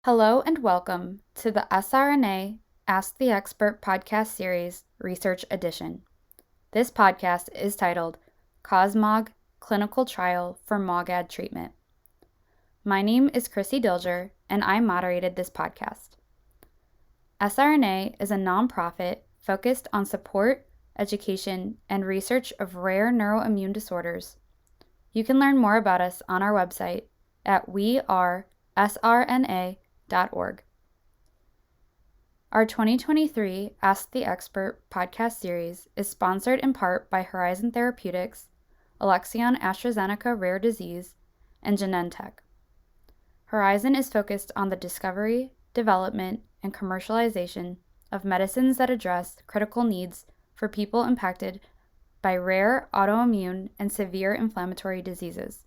Hello and welcome to the SRNA Ask the Expert podcast series, Research Edition. This podcast is titled CosMOG Clinical Trial for MOGAD Treatment. My name is Krissy Dilger, and I moderated this podcast. SRNA is a nonprofit focused on support, education, and research of rare neuroimmune disorders. You can learn more about us on our website at wearesrna.org. Our 2023 Ask the Expert podcast series is sponsored in part by Horizon Therapeutics, Alexion AstraZeneca Rare Disease, and Genentech. Horizon is focused on the discovery, development, and commercialization of medicines that address critical needs for people impacted by rare autoimmune and severe inflammatory diseases.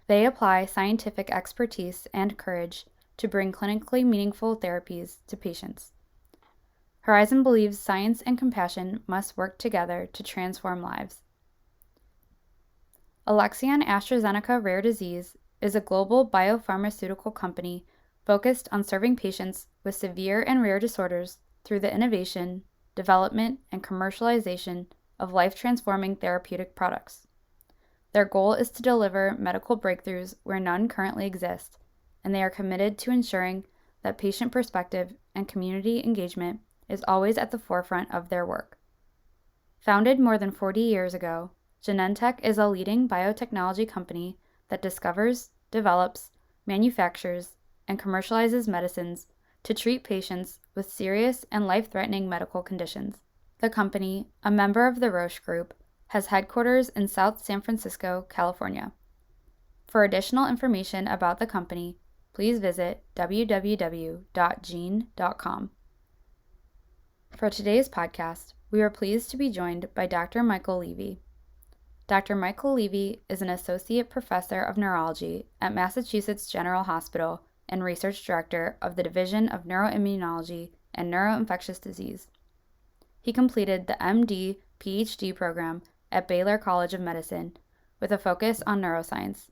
They apply scientific expertise and courage to bring clinically meaningful therapies to patients. Horizon believes science and compassion must work together to transform lives. Alexion AstraZeneca Rare Disease is a global biopharmaceutical company focused on serving patients with severe and rare disorders through the innovation, development, and commercialization of life-transforming therapeutic products. Their goal is to deliver medical breakthroughs where none currently exist, and they are committed to ensuring that patient perspective and community engagement is always at the forefront of their work. Founded more than 40 years ago, Genentech is a leading biotechnology company that discovers, develops, manufactures, and commercializes medicines to treat patients with serious and life-threatening medical conditions. The company, a member of the Roche Group, has headquarters in South San Francisco, California. For additional information about the company, please visit www.gene.com. For today's podcast, we are pleased to be joined by Dr. Michael Levy. Dr. Michael Levy is an associate professor of neurology at Massachusetts General Hospital and research director of the Division of Neuroimmunology and Neuroinfectious Disease. He completed the MD PhD program at Baylor College of Medicine with a focus on neuroscience.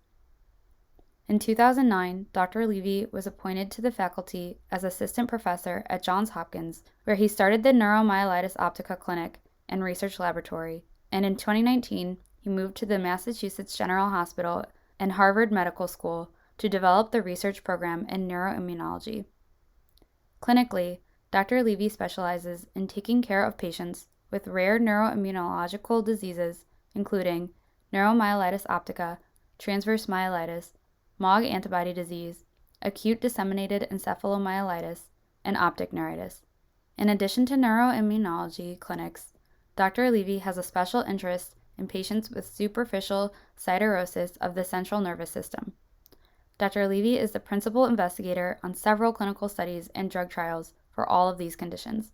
In 2009, Dr. Levy was appointed to the faculty as assistant professor at Johns Hopkins, where he started the Neuromyelitis Optica Clinic and Research Laboratory, and in 2019, he moved to the Massachusetts General Hospital and Harvard Medical School to develop the research program in neuroimmunology. Clinically, Dr. Levy specializes in taking care of patients with rare neuroimmunological diseases, including neuromyelitis optica, transverse myelitis, MOG antibody disease, acute disseminated encephalomyelitis, and optic neuritis. In addition to neuroimmunology clinics, Dr. Levy has a special interest in patients with superficial siderosis of the central nervous system. Dr. Levy is the principal investigator on several clinical studies and drug trials for all of these conditions.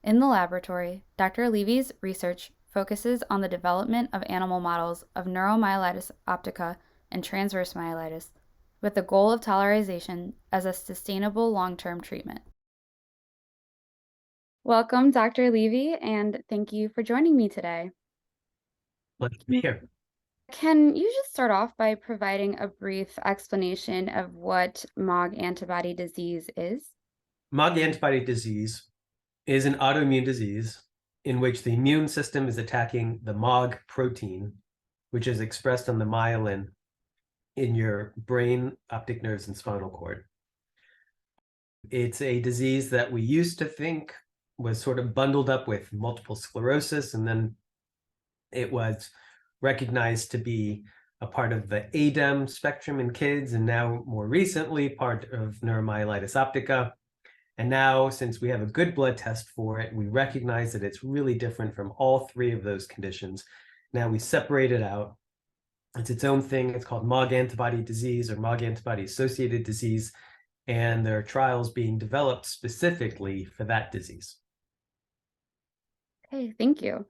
In the laboratory, Dr. Levy's research focuses on the development of animal models of neuromyelitis optica and transverse myelitis, with the goal of tolerization as a sustainable long-term treatment. Welcome, Dr. Levy, and thank you for joining me today. Glad to be here. Can you just start off by providing a brief explanation of what MOG antibody disease is? MOG antibody disease is an autoimmune disease in which the immune system is attacking the MOG protein, which is expressed on the myelin in your brain, optic nerves, and spinal cord. It's a disease that we used to think was sort of bundled up with multiple sclerosis, and then it was recognized to be a part of the ADEM spectrum in kids, and now more recently part of neuromyelitis optica. And now, since we have a good blood test for it, we recognize that it's really different from all three of those conditions. Now we separate it out. It's its own thing. It's called MOG antibody disease or MOG antibody associated disease. And there are trials being developed specifically for that disease. Okay, thank you.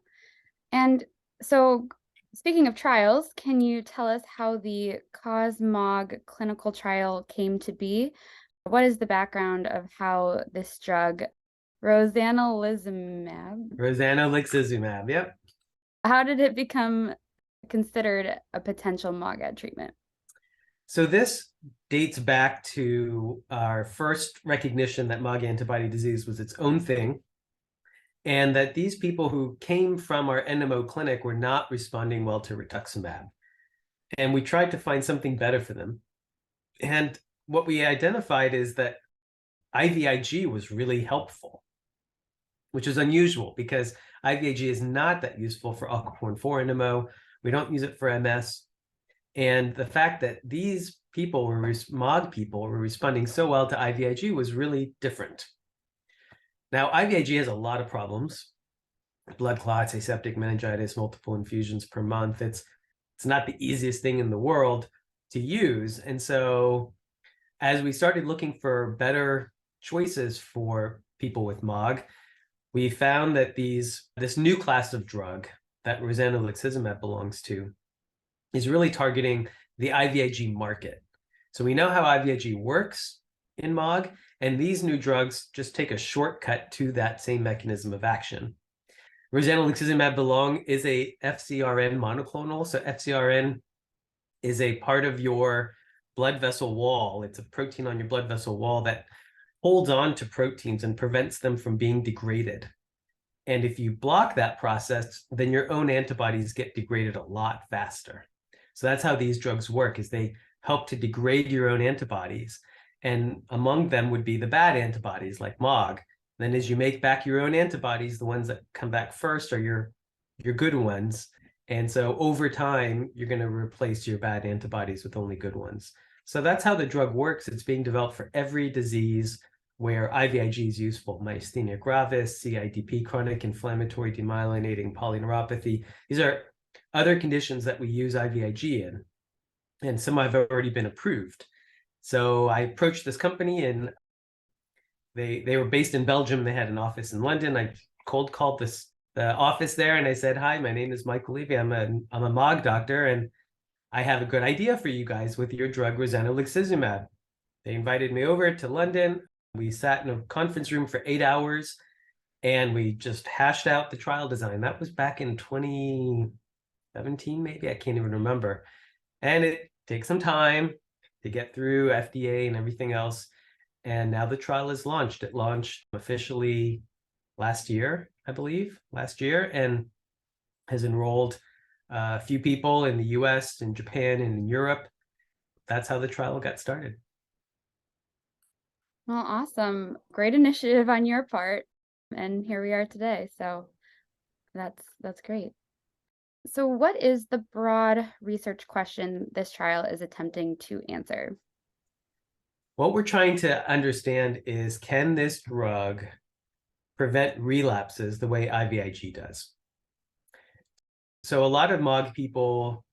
And so, speaking of trials, can you tell us how the CosMOG clinical trial came to be? What is the background of how this drug, Rozanolixizumab, yep. how did it become considered a potential MOGAD treatment? So this dates back to our first recognition that MOG antibody disease was its own thing, and that these people who came from our NMO clinic were not responding well to rituximab. And we tried to find something better for them. And what we identified is that IVIG was really helpful, which is unusual because IVIG is not that useful for aquaporin 4 NMO. We don't use it for MS. And the fact that these people were MOG people were responding so well to IVIG was really different. Now, IVIG has a lot of problems: blood clots, aseptic meningitis, multiple infusions per month. It's not the easiest thing in the world to use. And so as we started looking for better choices for people with MOG, we found that this new class of drug that rozanolixizumab belongs to is really targeting the IVIG market. So we know how IVIG works in MOG, and these new drugs just take a shortcut to that same mechanism of action. Rozanolixizumab is a FcRn monoclonal. So FcRn is a part of your blood vessel wall. It's a protein on your blood vessel wall that holds on to proteins and prevents them from being degraded. And if you block that process, then your own antibodies get degraded a lot faster. So that's how these drugs work, is they help to degrade your own antibodies. And among them would be the bad antibodies like MOG. Then as you make back your own antibodies, the ones that come back first are your good ones. And so over time, you're going to replace your bad antibodies with only good ones. So that's how the drug works. It's being developed for every disease where IVIG is useful: myasthenia gravis, CIDP, chronic inflammatory demyelinating polyneuropathy. These are other conditions that we use IVIG in, and some have already been approved. So I approached this company, and they were based in Belgium. They had an office in London. I cold called the office there, and I said, "Hi, my name is Michael Levy. I'm a MOG doctor, and I have a good idea for you guys with your drug rozanolixizumab." They invited me over to London. We sat in a conference room for 8 hours, and we just hashed out the trial design. That was back in 2017, maybe. I can't even remember. And it takes some time to get through FDA and everything else. And now the trial is launched. It launched officially last year, I believe, and has enrolled a few people in the US, in Japan, and in Europe. That's how the trial got started. Well, awesome. Great initiative on your part. And here we are today. So that's great. So what is the broad research question this trial is attempting to answer? What we're trying to understand is, can this drug prevent relapses the way IVIG does? So a lot of MOG people,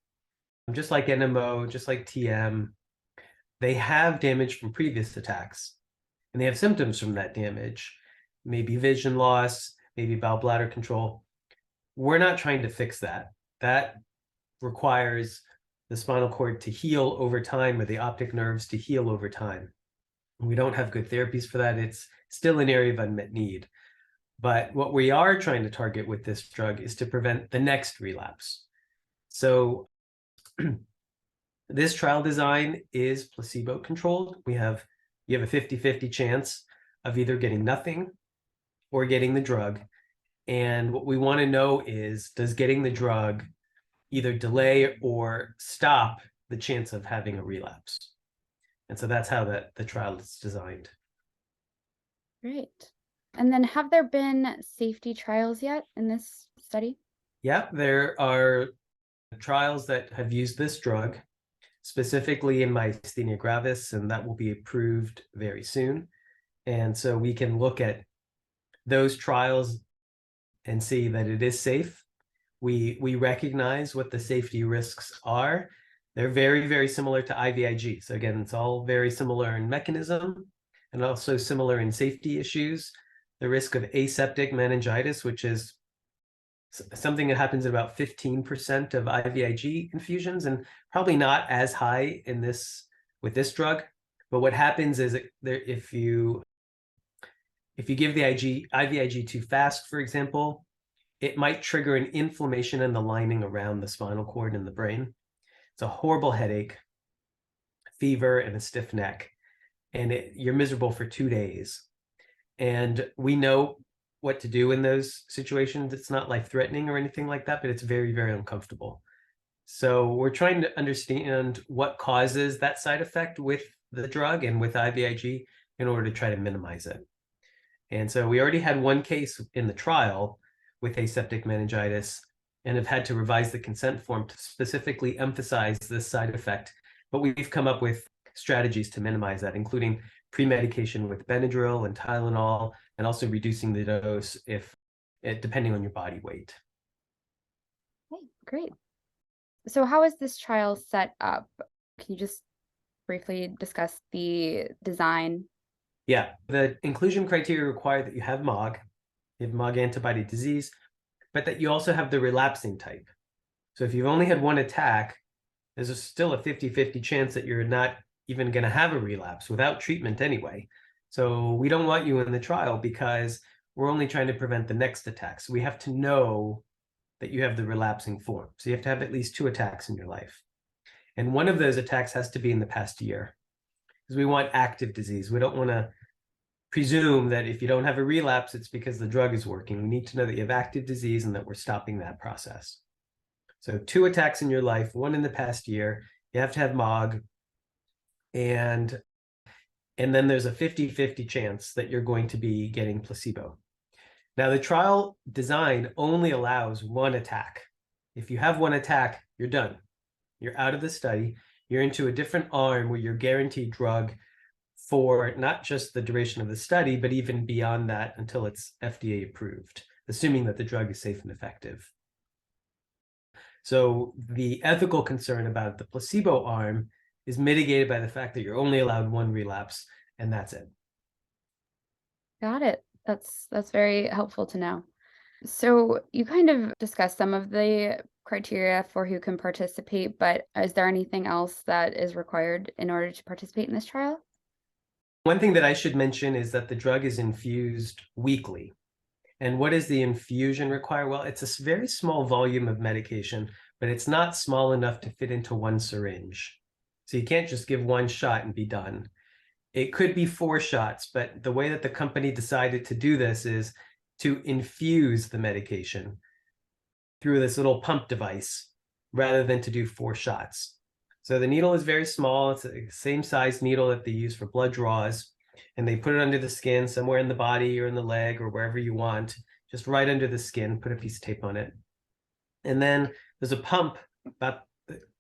just like NMO, just like TM, they have damage from previous attacks, and they have symptoms from that damage, maybe vision loss, maybe bowel bladder control. We're not trying to fix that. That requires the spinal cord to heal over time, or the optic nerves to heal over time. We don't have good therapies for that. It's still an area of unmet need. But what we are trying to target with this drug is to prevent the next relapse. So this trial design is placebo-controlled. You have a 50-50 chance of either getting nothing or getting the drug. And what we want to know is, does getting the drug either delay or stop the chance of having a relapse? And so that's how the trial is designed. Great. And then have there been safety trials yet in this study? Yeah, there are trials that have used this drug, specifically in myasthenia gravis, and that will be approved very soon. And so we can look at those trials and see that it is safe. We recognize what the safety risks are. They're very, very similar to IVIG. So again, it's all very similar in mechanism and also similar in safety issues. The risk of aseptic meningitis, which is something that happens in about 15% of IVIG infusions, and probably not as high in with this drug. But what happens is if you give the IVIG too fast, for example, it might trigger an inflammation in the lining around the spinal cord and the brain. It's a horrible headache. fever and a stiff neck, and you're miserable for 2 days. And we know what to do in those situations. It's not life-threatening or anything like that, but it's very, very uncomfortable. So we're trying to understand what causes that side effect with the drug and with IVIG in order to try to minimize it. And so we already had one case in the trial with aseptic meningitis and have had to revise the consent form to specifically emphasize this side effect. But we've come up with strategies to minimize that, including pre-medication with Benadryl and Tylenol, and also reducing the dose depending on your body weight. Okay, great. So how is this trial set up? Can you just briefly discuss the design? Yeah, the inclusion criteria require that you have MOG, antibody disease, but that you also have the relapsing type. So if you've only had one attack, there's still a 50-50 chance that you're not even going to have a relapse without treatment anyway. So we don't want you in the trial because we're only trying to prevent the next attack. So we have to know that you have the relapsing form. So you have to have at least 2 attacks in your life. And one of those attacks has to be in the past year, because we want active disease. We don't want to presume that if you don't have a relapse, it's because the drug is working. We need to know that you have active disease and that we're stopping that process. So 2 attacks in your life, 1 in the past year. You have to have MOG. And then there's a 50-50 chance that you're going to be getting placebo. Now, the trial design only allows 1 attack. If you have 1 attack, you're done. You're out of the study. You're into a different arm where you're guaranteed drug for not just the duration of the study, but even beyond that until it's FDA approved, assuming that the drug is safe and effective. So the ethical concern about the placebo arm is mitigated by the fact that you're only allowed 1 relapse, and that's it. Got it. That's very helpful to know. So you kind of discussed some of the criteria for who can participate, but is there anything else that is required in order to participate in this trial? One thing that I should mention is that the drug is infused weekly. And what does the infusion require? Well, it's a very small volume of medication, but it's not small enough to fit into 1 syringe. So you can't just give 1 shot and be done. It could be 4 shots, but the way that the company decided to do this is to infuse the medication through this little pump device rather than to do 4 shots. So the needle is very small. It's the same size needle that they use for blood draws, and they put it under the skin somewhere in the body or in the leg or wherever you want, just right under the skin, put a piece of tape on it. And then there's a pump about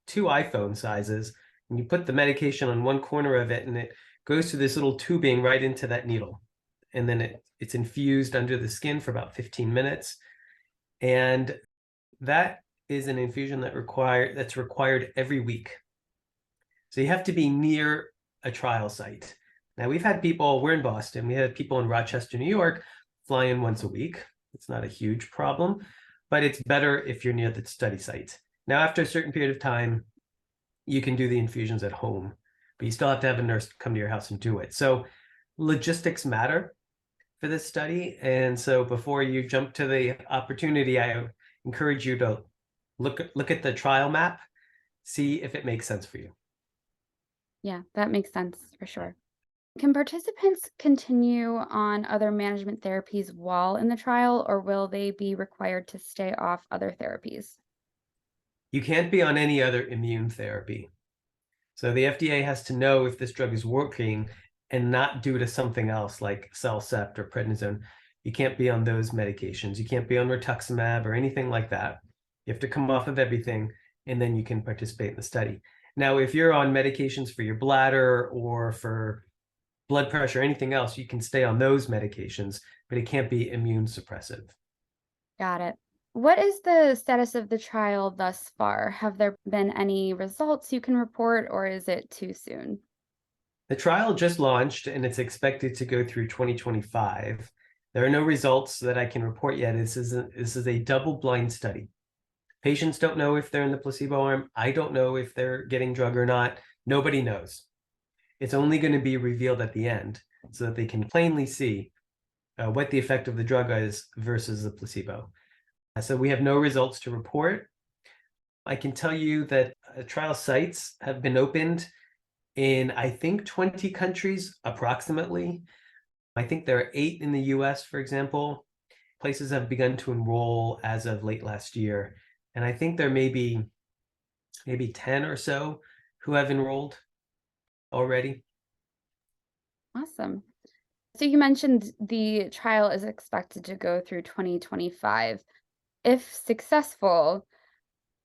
2 iPhone sizes, and you put the medication on one corner of it, and it goes through this little tubing right into that needle. And then it's infused under the skin for about 15 minutes. And that is an infusion that's required every week. So you have to be near a trial site. Now, we're in Boston, we had people in Rochester, New York, fly in once a week. It's not a huge problem, but it's better if you're near the study site. Now, after a certain period of time, you can do the infusions at home, but you still have to have a nurse come to your house and do it. So logistics matter for this study. And so before you jump to the opportunity, I encourage you to look at the trial map, see if it makes sense for you. Yeah, that makes sense for sure. Can participants continue on other management therapies while in the trial, or will they be required to stay off other therapies? You can't be on any other immune therapy. So the FDA has to know if this drug is working and not due to something else like Cellcept or prednisone. You can't be on those medications. You can't be on rituximab or anything like that. You have to come off of everything, and then you can participate in the study. Now, if you're on medications for your bladder or for blood pressure, or anything else, you can stay on those medications, but it can't be immune suppressive. Got it. What is the status of the trial thus far? Have there been any results you can report, or is it too soon? The trial just launched, and it's expected to go through 2025. There are no results that I can report yet. This is a double-blind study. Patients don't know if they're in the placebo arm. I don't know if they're getting drug or not. Nobody knows. It's only going to be revealed at the end so that they can plainly see what the effect of the drug is versus the placebo. So we have no results to report. I can tell you that trial sites have been opened in, I think, 20 countries approximately. I think there are 8 in the US, for example. Places have begun to enroll as of late last year. And I think there may be maybe 10 or so who have enrolled already. Awesome. So you mentioned the trial is expected to go through 2025. If successful,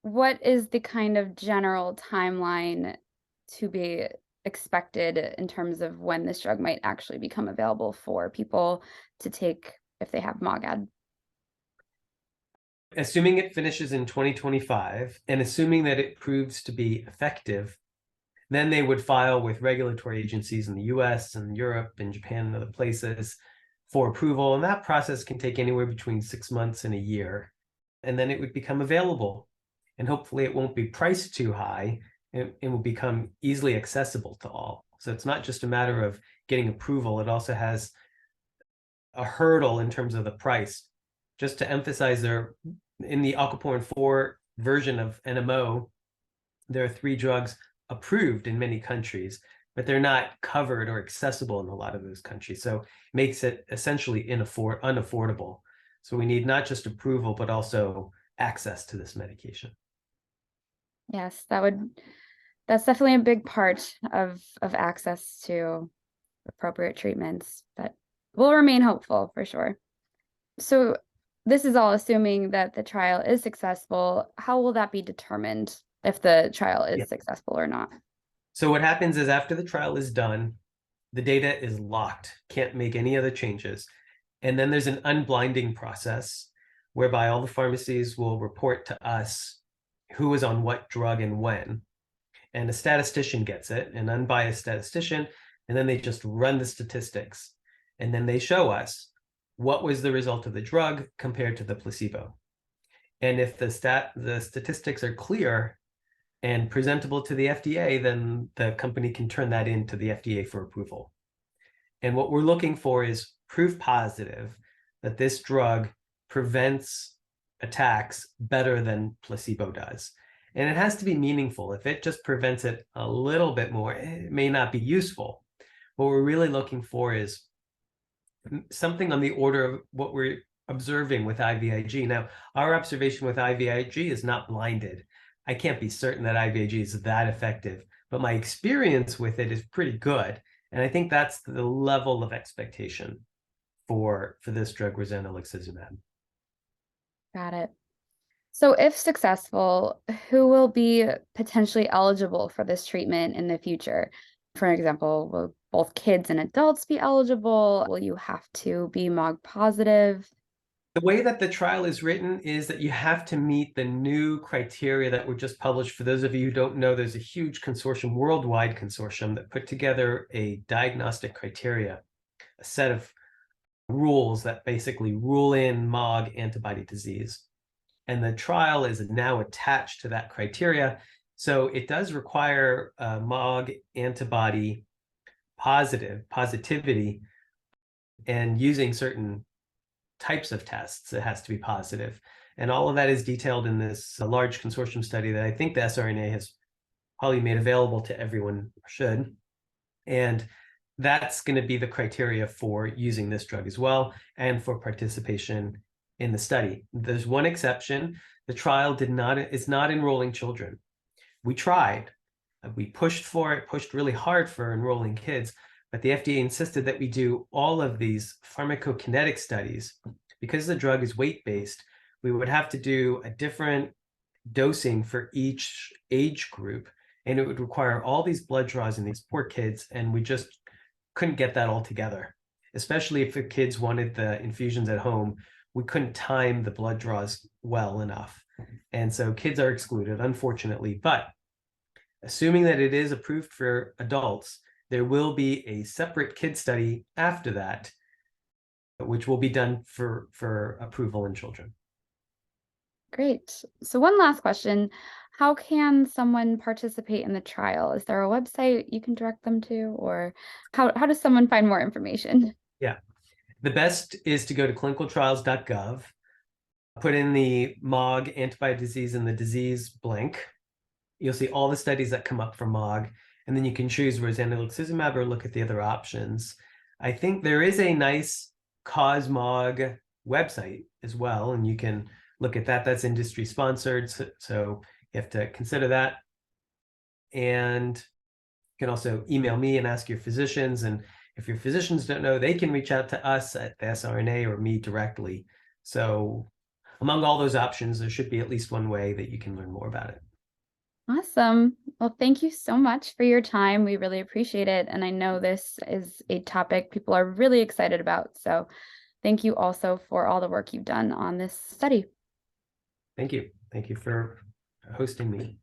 what is the kind of general timeline to be expected in terms of when this drug might actually become available for people to take if they have MOGAD? Assuming it finishes in 2025 and assuming that it proves to be effective, then they would file with regulatory agencies in the US and Europe and Japan and other places for approval. And that process can take anywhere between 6 months and a year. And then it would become available. And hopefully it won't be priced too high. It will become easily accessible to all. So it's not just a matter of getting approval. It also has a hurdle in terms of the price. Just to emphasize, in the aquaporin 4 version of NMO, there are 3 drugs approved in many countries, but they're not covered or accessible in a lot of those countries. So it makes it essentially unaffordable. So we need not just approval, but also access to this medication. Yes, that's definitely a big part of access to appropriate treatments, but we'll remain hopeful for sure. So this is all assuming that the trial is successful. How will that be determined if the trial is successful or not? So what happens is after the trial is done, the data is locked, can't make any other changes. And then there's an unblinding process whereby all the pharmacies will report to us who is on what drug and when. And a statistician gets it, an unbiased statistician, and then they just run the statistics. And then they show us what was the result of the drug compared to the placebo. And if the statistics are clear and presentable to the FDA, then the company can turn that into the FDA for approval. And what we're looking for is proof positive that this drug prevents attacks better than placebo does. And it has to be meaningful. If it just prevents it a little bit more, it may not be useful. What we're really looking for is something on the order of what we're observing with IVIG. Now, our observation with IVIG is not blinded. I can't be certain that IVIG is that effective, but my experience with it is pretty good. And I think that's the level of expectation for this drug, rozanolixizumab. Got it. So if successful, who will be potentially eligible for this treatment in the future? For example, will both kids and adults be eligible? Will you have to be MOG positive? The way that the trial is written is that you have to meet the new criteria that were just published. For those of you who don't know, there's a huge consortium, worldwide consortium, that put together a diagnostic criteria, a set of rules that basically rule in MOG antibody disease. And the trial is now attached to that criteria. So it does require MOG antibody positivity, and using certain types of tests, it has to be positive. And all of that is detailed in this large consortium study that I think the SRNA has probably made available to everyone, should. And that's going to be the criteria for using this drug as well, and for participation in the study. There's one exception. The trial is not enrolling children. We tried. We pushed really hard for enrolling kids, but the FDA insisted that we do all of these pharmacokinetic studies. Because the drug is weight-based, we would have to do a different dosing for each age group, and it would require all these blood draws in these poor kids, and we just couldn't get that all together. Especially if the kids wanted the infusions at home, we couldn't time the blood draws well enough. And so kids are excluded, unfortunately. But assuming that it is approved for adults, there will be a separate kid study after that, which will be done for approval in children. Great. So one last question. How can someone participate in the trial? Is there a website you can direct them to, or how does someone find more information? Yeah. The best is to go to clinicaltrials.gov, put in the MOG antibody disease in the disease blank. You'll see all the studies that come up for MOG, and then you can choose rozanolixizumab or look at the other options. I think there is a nice CosMOG website as well, and you can look at that. That's industry sponsored, so you have to consider that. And you can also email me and ask your physicians, and if your physicians don't know, they can reach out to us at the SRNA or me directly. So among all those options, there should be at least one way that you can learn more about it. Awesome. Well, thank you so much for your time. We really appreciate it. And I know this is a topic people are really excited about. So thank you also for all the work you've done on this study. Thank you. Thank you for hosting me.